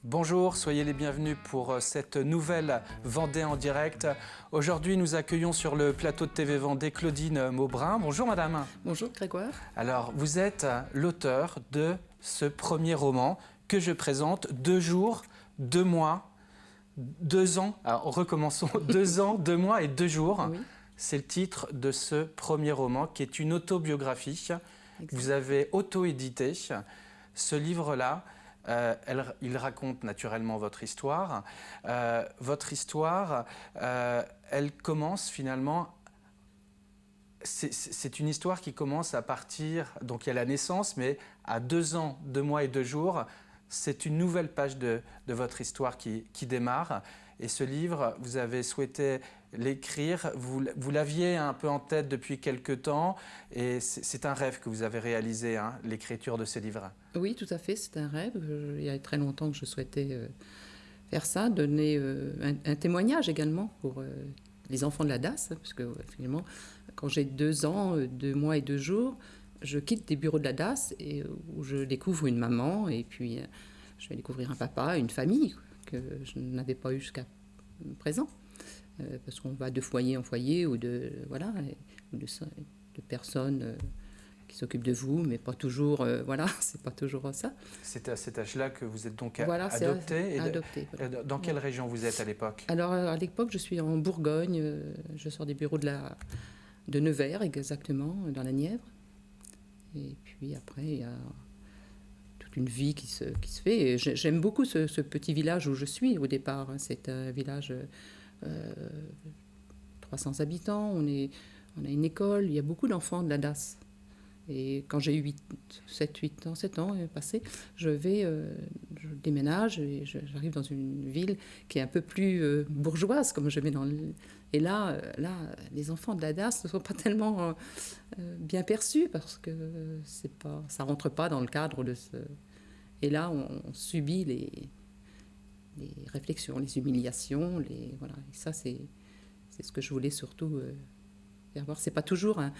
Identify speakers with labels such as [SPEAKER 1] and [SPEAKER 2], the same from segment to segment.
[SPEAKER 1] Bonjour, soyez les bienvenus pour cette nouvelle Vendée en direct. Aujourd'hui, nous accueillons sur le plateau de TV Vendée Claudine Maubrun. Bonjour madame.
[SPEAKER 2] Bonjour Grégoire.
[SPEAKER 1] Alors, vous êtes l'auteur de ce premier roman que je présente, 2 jours, 2 mois, 2 ans. Alors, recommençons, 2 ans, 2 mois et 2 jours.
[SPEAKER 2] Oui.
[SPEAKER 1] C'est le titre de ce premier roman qui est une autobiographie.
[SPEAKER 2] Exact.
[SPEAKER 1] Vous avez auto-édité ce livre-là. Il raconte naturellement votre histoire. Votre histoire, elle commence finalement... C'est une histoire qui commence à partir... Donc il y a la naissance, mais à 2 ans, 2 mois et 2 jours, c'est une nouvelle page de votre histoire qui démarre. Et ce livre, vous avez souhaité l'écrire, vous l'aviez un peu en tête depuis quelque temps, et c'est un rêve que vous avez réalisé, hein, l'écriture de ce livre.
[SPEAKER 2] Oui, tout à fait, c'est un rêve. Il y a très longtemps que je souhaitais faire ça, donner un témoignage également pour les enfants de la DAS, parce que finalement, quand j'ai 2 ans, 2 mois et 2 jours, je quitte des bureaux de la DAS et où je découvre une maman, et puis je vais découvrir un papa, une famille que je n'avais pas eu jusqu'à présent. Parce qu'on va de foyer en foyer ou de personnes qui s'occupent de vous, mais pas toujours, voilà, c'est pas toujours ça.
[SPEAKER 1] C'est à cet âge-là que vous êtes donc
[SPEAKER 2] voilà,
[SPEAKER 1] adopté.
[SPEAKER 2] Adopté. Voilà.
[SPEAKER 1] Dans quelle région vous êtes à l'époque?
[SPEAKER 2] Alors, à l'époque, je suis en Bourgogne. Je sors des bureaux de Nevers, exactement, dans la Nièvre. Et puis après, il y a toute une vie qui se fait. Et j'aime beaucoup ce petit village où je suis au départ. C'est un village 300 habitants. On a une école. Il y a beaucoup d'enfants de la DAS. Et quand j'ai eu 7 ans passés, je déménage et j'arrive dans une ville qui est un peu plus bourgeoise, comme je mets dans le... Et là, les enfants de la DAS ne sont pas tellement bien perçus parce que ça ne rentre pas dans le cadre de ce... Et là, on subit les réflexions, les humiliations, voilà. Et ça, c'est ce que je voulais surtout faire voir. C'est pas toujours un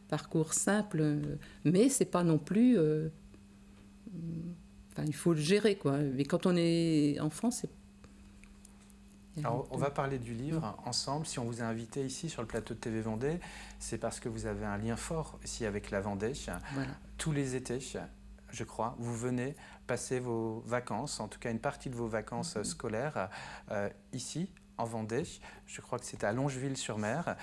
[SPEAKER 2] parcours simple, mais c'est pas non plus... il faut le gérer, quoi. Mais quand on est enfant, c'est...
[SPEAKER 1] Alors, on va parler du livre ensemble. Si on vous a invité ici sur le plateau de TV Vendée, c'est parce que vous avez un lien fort ici avec la Vendée.
[SPEAKER 2] Voilà.
[SPEAKER 1] Tous les étés, je crois, vous venez passer vos vacances, en tout cas une partie de vos vacances scolaires, ici, en Vendée. Je crois que c'est à Longeville-sur-Mer.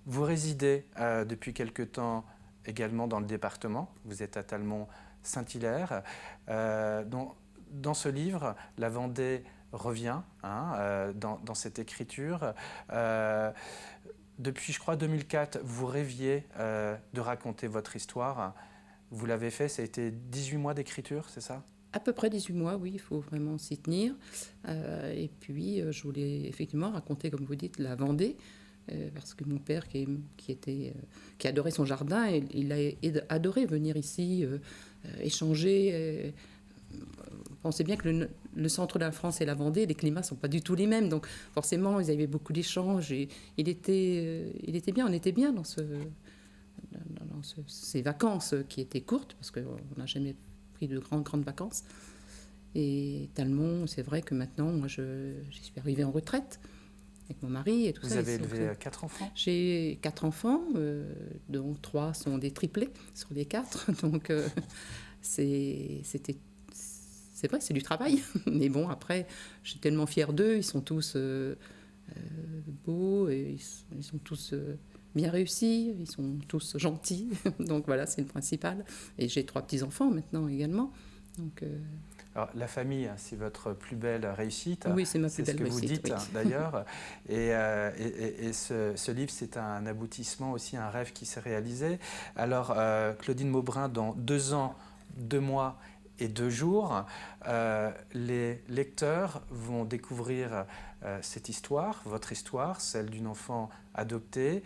[SPEAKER 1] Vous résidez depuis quelque temps également dans le département. Vous êtes à Talmont-Saint-Hilaire. Dans ce livre, la Vendée revient dans cette écriture. Depuis, je crois, 2004, vous rêviez de raconter votre histoire. Vous l'avez fait, ça a été 18 mois d'écriture, c'est ça ?
[SPEAKER 2] À peu près 18 mois, oui, il faut vraiment s'y tenir. Et puis, je voulais effectivement raconter, comme vous dites, la Vendée, parce que mon père, qui adorait son jardin, il a adoré venir ici, échanger. Pensez bien que le centre de la France et la Vendée, les climats ne sont pas du tout les mêmes. Donc, forcément, ils avaient beaucoup d'échanges. Et il était bien, on était bien dans ces vacances qui étaient courtes, parce qu'on n'a jamais pris de grandes vacances. Et Talmont, c'est vrai que maintenant, moi, j'y suis arrivée en retraite avec mon mari et tout ça.
[SPEAKER 1] Vous avez élevé 4 enfants ?
[SPEAKER 2] J'ai 4 enfants, dont 3 sont des triplés sur les 4. Donc, c'est vrai que c'est du travail. Mais bon, après, je suis tellement fière d'eux. Ils sont tous beaux, et ils sont tous... bien réussis, ils sont tous gentils, donc voilà, c'est le principal. Et j'ai 3 petits-enfants maintenant également. Donc,
[SPEAKER 1] Alors, la famille, c'est votre plus belle réussite.
[SPEAKER 2] Oui, c'est ma plus belle réussite.
[SPEAKER 1] C'est ce que vous dites,
[SPEAKER 2] oui.
[SPEAKER 1] d'ailleurs. Et ce livre, c'est un aboutissement aussi, un rêve qui s'est réalisé. Alors, Claudine Maubrun, dans 2 ans, 2 mois et 2 jours, les lecteurs vont découvrir cette histoire, votre histoire, celle d'une enfant adoptée.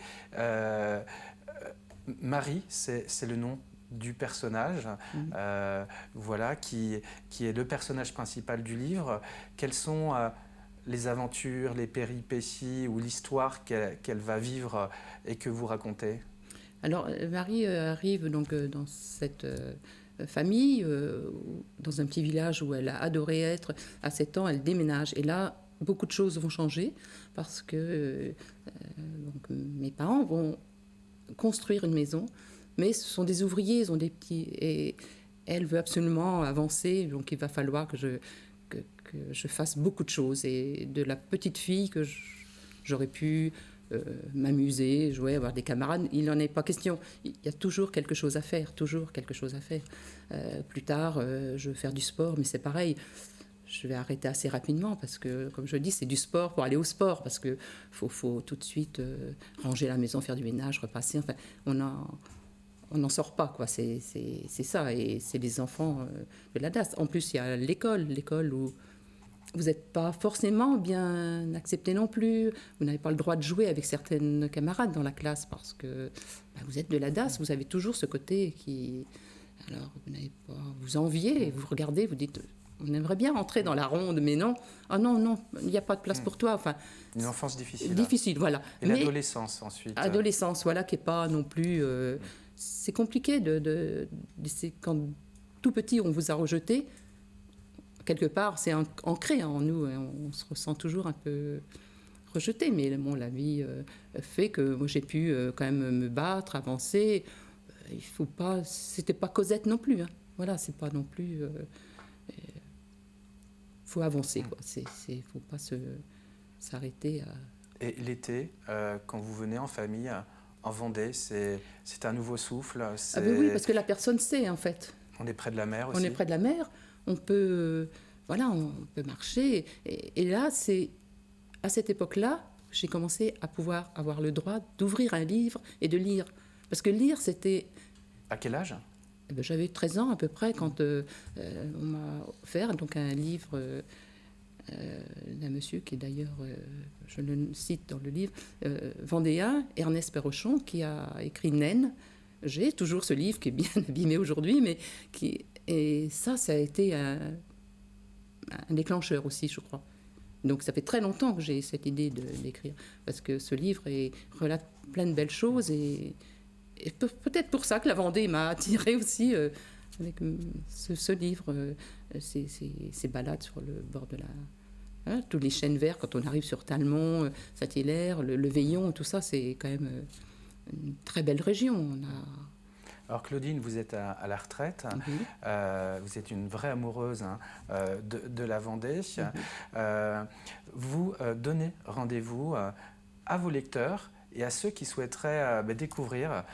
[SPEAKER 1] Marie, c'est le nom du personnage, voilà, qui est le personnage principal du livre. Quelles sont les aventures, les péripéties ou l'histoire qu'elle va vivre et que vous racontez ?
[SPEAKER 2] Alors, Marie arrive donc dans cette famille, dans un petit village où elle a adoré être. À 7 ans, elle déménage. Et là, beaucoup de choses vont changer parce que donc, mes parents vont construire une maison, mais ce sont des ouvriers, ils ont des petits... Et elle veut absolument avancer, donc il va falloir que je fasse beaucoup de choses. Et de la petite fille que j'aurais pu m'amuser, jouer, avoir des camarades, il n'en est pas question. Il y a toujours quelque chose à faire, toujours quelque chose à faire. Plus tard, je veux faire du sport, mais c'est pareil. Je vais arrêter assez rapidement parce que, comme je dis, c'est du sport pour aller au sport parce qu'il faut tout de suite ranger la maison, faire du ménage, repasser. Enfin, on n'en sort pas, quoi. C'est ça, et c'est les enfants de la DAS. En plus, il y a l'école où vous n'êtes pas forcément bien accepté non plus. Vous n'avez pas le droit de jouer avec certaines camarades dans la classe parce que vous êtes de la DAS, vous avez toujours ce côté qui... Alors, vous n'avez pas... Vous enviez, vous regardez, vous dites... On aimerait bien entrer dans la ronde, mais non. Ah non, il n'y a pas de place pour toi. Enfin,
[SPEAKER 1] une enfance difficile.
[SPEAKER 2] Difficile, voilà.
[SPEAKER 1] Et l'adolescence ensuite.
[SPEAKER 2] Adolescence, voilà, qui n'est pas non plus... c'est compliqué c'est quand tout petit, on vous a rejeté. Quelque part, c'est ancré en nous. On se ressent toujours un peu rejeté. Mais bon, la vie fait que moi, j'ai pu quand même me battre, avancer. Il faut pas... C'était pas Cosette non plus. Hein. Voilà, c'est pas non plus... faut avancer, quoi. Faut pas s'arrêter à...
[SPEAKER 1] Et l'été, quand vous venez en famille, en Vendée, c'est un nouveau souffle.
[SPEAKER 2] Ah ben oui, parce que la personne sait, en fait.
[SPEAKER 1] On est près de la mer aussi.
[SPEAKER 2] On est près de la mer, on peut marcher. Et là, c'est à cette époque-là, j'ai commencé à pouvoir avoir le droit d'ouvrir un livre et de lire. Parce que lire, c'était...
[SPEAKER 1] À quel âge ?
[SPEAKER 2] J'avais 13 ans à peu près quand on m'a offert donc, un livre d'un monsieur qui est d'ailleurs, je le cite dans le livre, vendéen, Ernest Perrochon, qui a écrit Naine. J'ai toujours ce livre qui est bien abîmé aujourd'hui, mais et ça a été un déclencheur aussi, je crois. Donc ça fait très longtemps que j'ai cette idée d'écrire, parce que ce livre relate plein de belles choses et peut-être pour ça que la Vendée m'a attirée aussi avec ce livre, ces balades sur le bord de la... Hein, tous les chênes verts, quand on arrive sur Talmont, Saint-Hilaire, le Veillon, tout ça, c'est quand même une très belle région.
[SPEAKER 1] Alors Claudine, vous êtes à la retraite, vous êtes une vraie amoureuse de la Vendée. Vous donnez rendez-vous à vos lecteurs et à ceux qui souhaiteraient découvrir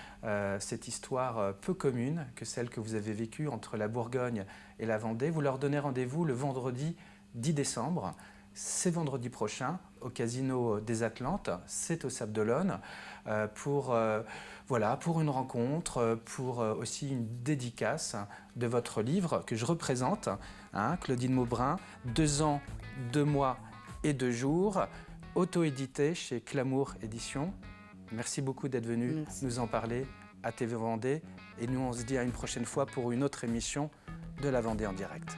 [SPEAKER 1] cette histoire peu commune que celle que vous avez vécue entre la Bourgogne et la Vendée. Vous leur donnez rendez-vous le vendredi 10 décembre. C'est vendredi prochain au Casino des Atlantes, c'est au Sable d'Olonne, pour une rencontre, pour aussi une dédicace de votre livre que je représente, Claudine Maubrun, 2 ans, 2 mois et 2 jours, auto-édité chez Clamour Éditions. Merci beaucoup d'être venu nous en parler à TV Vendée. Et nous, on se dit à une prochaine fois pour une autre émission de la Vendée en direct.